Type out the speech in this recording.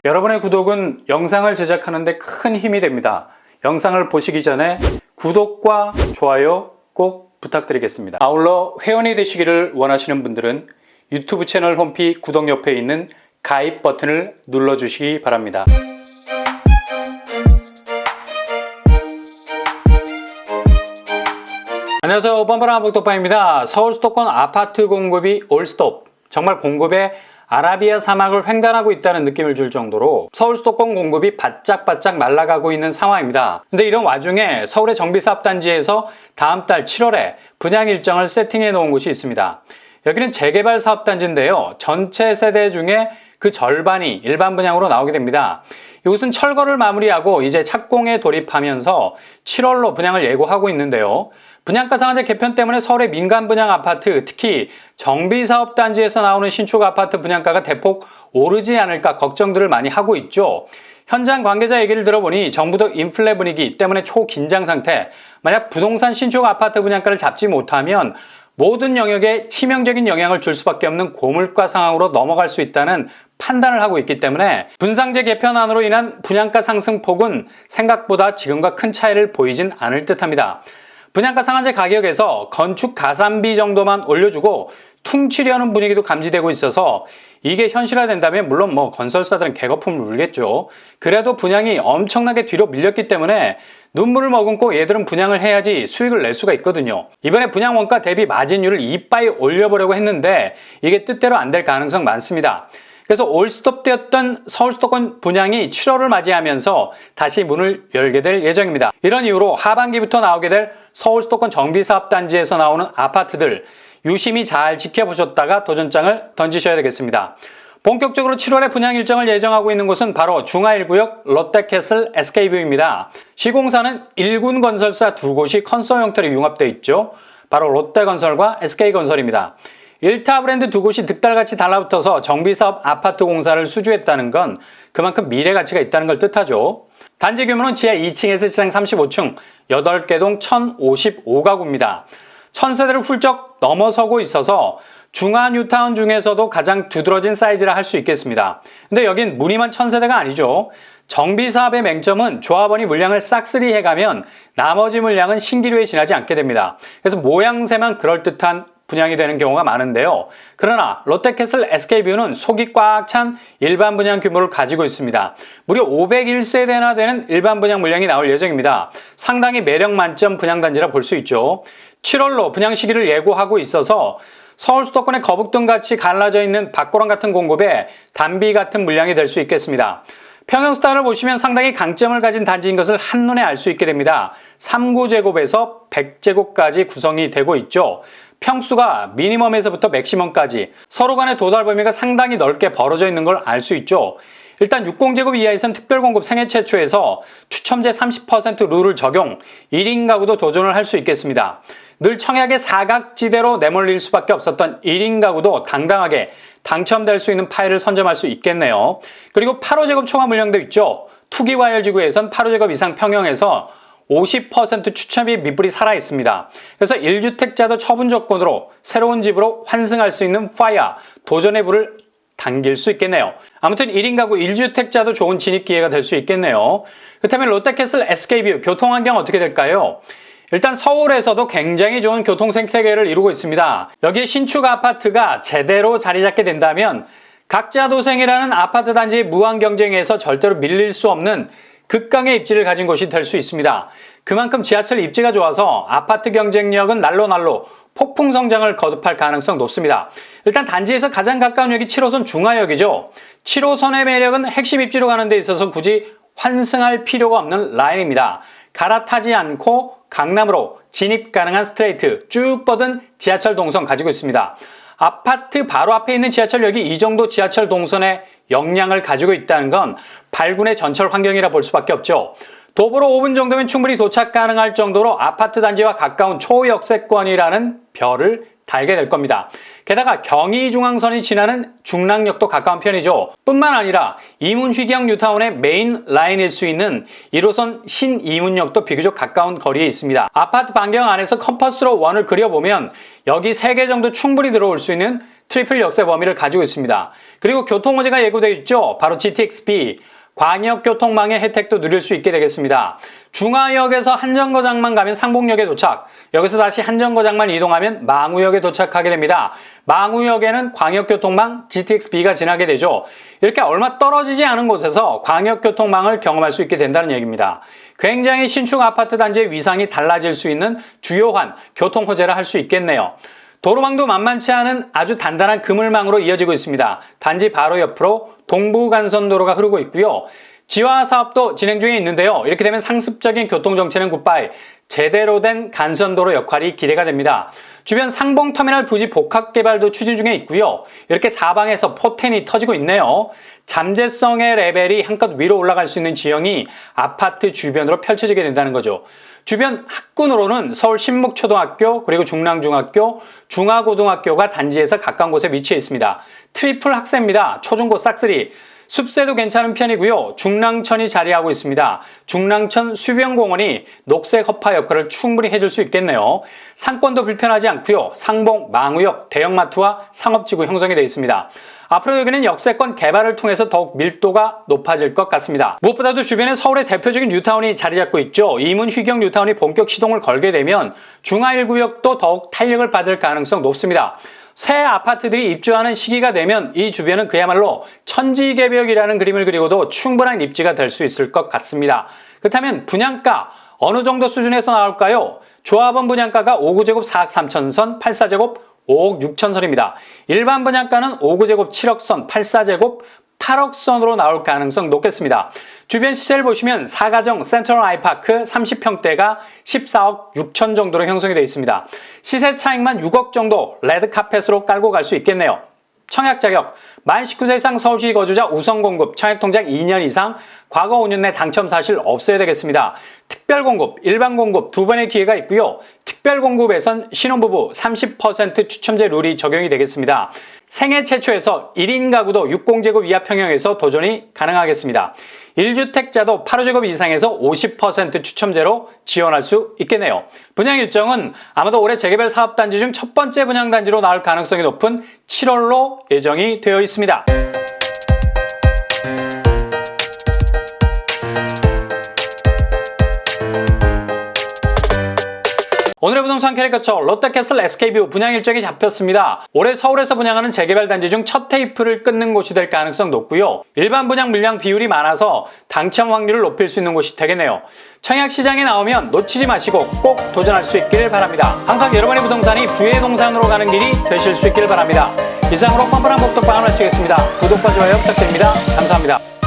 여러분의 구독은 영상을 제작하는 데 큰 힘이 됩니다. 영상을 보시기 전에 구독과 좋아요 꼭 부탁드리겠습니다. 아울러 회원이 되시기를 원하시는 분들은 유튜브 채널 홈피 구독 옆에 있는 가입 버튼을 눌러주시기 바랍니다. 안녕하세요. 뻔뻔한 복덕방입니다. 서울 수도권 아파트 공급이 올스톱, 정말 공급에 아라비아 사막을 횡단하고 있다는 느낌을 줄 정도로 서울 수도권 공급이 바짝바짝 말라가고 있는 상황입니다. 근데 이런 와중에 서울의 정비사업단지에서 다음 달 7월에 분양 일정을 세팅해 놓은 곳이 있습니다. 여기는 재개발 사업단지인데요. 전체 세대 중에 그 절반이 일반 분양으로 나오게 됩니다. 이곳은 철거를 마무리하고 이제 착공에 돌입하면서 7월로 분양을 예고하고 있는데요. 분양가 상한제 개편 때문에 서울의 민간 분양 아파트, 특히 정비사업단지에서 나오는 신축 아파트 분양가가 대폭 오르지 않을까 걱정들을 많이 하고 있죠. 현장 관계자 얘기를 들어보니 정부도 인플레 분위기 때문에 초긴장 상태, 만약 부동산 신축 아파트 분양가를 잡지 못하면 모든 영역에 치명적인 영향을 줄 수밖에 없는 고물가 상황으로 넘어갈 수 있다는 판단을 하고 있기 때문에 분상제 개편안으로 인한 분양가 상승폭은 생각보다 지금과 큰 차이를 보이진 않을 듯합니다. 분양가 상한제 가격에서 건축 가산비 정도만 올려주고 퉁치려는 분위기도 감지되고 있어서 이게 현실화된다면 물론 건설사들은 개거품을 울겠죠. 그래도 분양이 엄청나게 뒤로 밀렸기 때문에 눈물을 머금고 얘들은 분양을 해야지 수익을 낼 수가 있거든요. 이번에 분양 원가 대비 마진율을 이빠이 올려보려고 했는데 이게 뜻대로 안 될 가능성 많습니다. 그래서 올스톱 되었던 서울 수도권 분양이 7월을 맞이하면서 다시 문을 열게 될 예정입니다. 이런 이유로 하반기부터 나오게 될 서울 수도권 정비사업단지에서 나오는 아파트들 유심히 잘 지켜보셨다가 도전장을 던지셔야 되겠습니다. 본격적으로 7월에 분양 일정을 예정하고 있는 곳은 바로 중하1구역 롯데캐슬 SK뷰입니다. 시공사는 1군 건설사 두 곳이 컨소 형태로 융합되어 있죠. 바로 롯데건설과 SK건설입니다. 1타 브랜드 두 곳이 득달같이 달라붙어서 정비사업 아파트 공사를 수주했다는 건 그만큼 미래 가치가 있다는 걸 뜻하죠. 단지 규모는 지하 2층에서 지상 35층, 8개 동 1055가구입니다. 1000세대를 훌쩍 넘어서고 있어서 중하 뉴타운 중에서도 가장 두드러진 사이즈라 할 수 있겠습니다. 근데 여긴 무늬만 1000세대가 아니죠. 정비사업의 맹점은 조합원이 물량을 싹쓸이 해가면 나머지 물량은 신기루에 지나지 않게 됩니다. 그래서 모양새만 그럴듯한 분양이 되는 경우가 많은데요. 그러나 롯데캐슬 SK뷰는 속이 꽉 찬 일반 분양 규모를 가지고 있습니다. 무려 501세대나 되는 일반 분양 물량이 나올 예정입니다. 상당히 매력 만점 분양단지라 볼 수 있죠. 7월로 분양 시기를 예고하고 있어서 서울 수도권의 거북등같이 갈라져 있는 박고랑 같은 공급에 단비 같은 물량이 될 수 있겠습니다. 평형스타를 보시면 상당히 강점을 가진 단지인 것을 한눈에 알 수 있게 됩니다. 3구제곱에서 100제곱까지 구성이 되고 있죠. 평수가 미니멈에서부터 맥시멈까지 서로 간의 도달 범위가 상당히 넓게 벌어져 있는 걸 알 수 있죠. 일단 60제곱 이하에선 특별공급 생애 최초에서 추첨제 30% 룰을 적용, 1인 가구도 도전을 할 수 있겠습니다. 늘 청약의 사각지대로 내몰릴 수밖에 없었던 1인 가구도 당당하게 당첨될 수 있는 파일을 선점할 수 있겠네요. 그리고 8호제곱 초과 물량도 있죠. 투기과열지구에선 8호제곱 이상 평형에서 50% 추첨이 밑불이 살아있습니다. 그래서 1주택자도 처분 조건으로 새로운 집으로 환승할 수 있는 파이어, 도전의 불을 당길 수 있겠네요. 아무튼 1인 가구 1주택자도 좋은 진입 기회가 될 수 있겠네요. 그렇다면 롯데캐슬 SK뷰 교통환경 어떻게 될까요? 일단 서울에서도 굉장히 좋은 교통생태계를 이루고 있습니다. 여기에 신축 아파트가 제대로 자리 잡게 된다면 각자 도생이라는 아파트 단지의 무한 경쟁에서 절대로 밀릴 수 없는 극강의 입지를 가진 곳이 될 수 있습니다. 그만큼 지하철 입지가 좋아서 아파트 경쟁력은 날로 폭풍 성장을 거듭할 가능성 높습니다. 일단 단지에서 가장 가까운 역이 7호선 중하역이죠. 7호선의 매력은 핵심 입지로 가는 데 있어서 굳이 환승할 필요가 없는 라인입니다. 갈아타지 않고 강남으로 진입 가능한 스트레이트 쭉 뻗은 지하철 동선 가지고 있습니다. 아파트 바로 앞에 있는 지하철역이 이 정도 지하철 동선의 역량을 가지고 있다는 건 발군의 전철 환경이라 볼 수밖에 없죠. 도보로 5분 정도면 충분히 도착 가능할 정도로 아파트 단지와 가까운 초역세권이라는 별을 달게 될 겁니다. 게다가 경의중앙선이 지나는 중랑역도 가까운 편이죠. 뿐만 아니라 이문휘경 뉴타운의 메인 라인일 수 있는 1호선 신이문역도 비교적 가까운 거리에 있습니다. 아파트 반경 안에서 컴퍼스로 원을 그려보면 여기 3개 정도 충분히 들어올 수 있는 트리플 역세 범위를 가지고 있습니다. 그리고 교통호재가 예고되어 있죠. 바로 GTX-B. 광역교통망의 혜택도 누릴 수 있게 되겠습니다. 중화역에서 한정거장만 가면 상봉역에 도착, 여기서 다시 한정거장만 이동하면 망우역에 도착하게 됩니다. 망우역에는 광역교통망 GTX-B가 지나게 되죠. 이렇게 얼마 떨어지지 않은 곳에서 광역교통망을 경험할 수 있게 된다는 얘기입니다. 굉장히 신축 아파트 단지의 위상이 달라질 수 있는 주요한 교통호재를 할 수 있겠네요. 도로망도 만만치 않은 아주 단단한 그물망으로 이어지고 있습니다. 단지 바로 옆으로 동부간선도로가 흐르고 있고요. 지화 사업도 진행 중에 있는데요. 이렇게 되면 상습적인 교통정체는 굿바이, 제대로 된 간선도로 역할이 기대가 됩니다. 주변 상봉터미널 부지 복합개발도 추진 중에 있고요. 이렇게 사방에서 포텐이 터지고 있네요. 잠재성의 레벨이 한껏 위로 올라갈 수 있는 지형이 아파트 주변으로 펼쳐지게 된다는 거죠. 주변 학군으로는 서울 신묵초등학교, 그리고 중랑중학교, 중화고등학교가 단지에서 가까운 곳에 위치해 있습니다. 트리플 학세입니다. 초중고 싹쓸이. 숲세도 괜찮은 편이고요. 중랑천이 자리하고 있습니다. 중랑천 수변공원이 녹색 허파 역할을 충분히 해줄 수 있겠네요. 상권도 불편하지 않고요. 상봉, 망우역, 대형마트와 상업지구 형성이 되어 있습니다. 앞으로 여기는 역세권 개발을 통해서 더욱 밀도가 높아질 것 같습니다. 무엇보다도 주변에 서울의 대표적인 뉴타운이 자리 잡고 있죠. 이문 휘경 뉴타운이 본격 시동을 걸게 되면 중화 1구역도 더욱 탄력을 받을 가능성 높습니다. 새 아파트들이 입주하는 시기가 되면 이 주변은 그야말로 천지개벽이라는 그림을 그리고도 충분한 입지가 될 수 있을 것 같습니다. 그렇다면 분양가 어느 정도 수준에서 나올까요? 조합원 분양가가 5구제곱 4억 3천선, 8사제곱 5억 6천선입니다. 일반 분양가는 5구제곱 7억선, 8사제곱 8억선으로 나올 가능성 높겠습니다. 주변 시세를 보시면 사가정 센트럴 아이파크 30평대가 14억 6천 정도로 형성이 되어 있습니다. 시세 차익만 6억 정도 레드카펫으로 깔고 갈 수 있겠네요. 청약 자격, 만 19세 이상 서울시 거주자 우선 공급, 청약 통장 2년 이상, 과거 5년 내 당첨 사실 없어야 되겠습니다. 특별 공급, 일반 공급 두 번의 기회가 있고요. 특별 공급에선 신혼부부 30% 추첨제 룰이 적용이 되겠습니다. 생애 최초에서 1인 가구도 60제곱 이하 평형에서 도전이 가능하겠습니다. 1주택자도 8호제곱 이상에서 50% 추첨제로 지원할 수 있겠네요. 분양 일정은 아마도 올해 재개발 사업단지 중 첫 번째 분양단지로 나올 가능성이 높은 7월로 예정이 되어 있습니다. 오늘의 부동산 캐리커처 롯데캐슬 SK뷰 분양 일정이 잡혔습니다. 올해 서울에서 분양하는 재개발 단지 중 첫 테이프를 끊는 곳이 될 가능성 높고요. 일반 분양 물량 비율이 많아서 당첨 확률을 높일 수 있는 곳이 되겠네요. 청약 시장에 나오면 놓치지 마시고 꼭 도전할 수 있기를 바랍니다. 항상 여러분의 부동산이 부의 동산으로 가는 길이 되실 수 있기를 바랍니다. 이상으로 뻔뻔한 복덕방을 마치겠습니다. 구독과 좋아요 부탁드립니다. 감사합니다.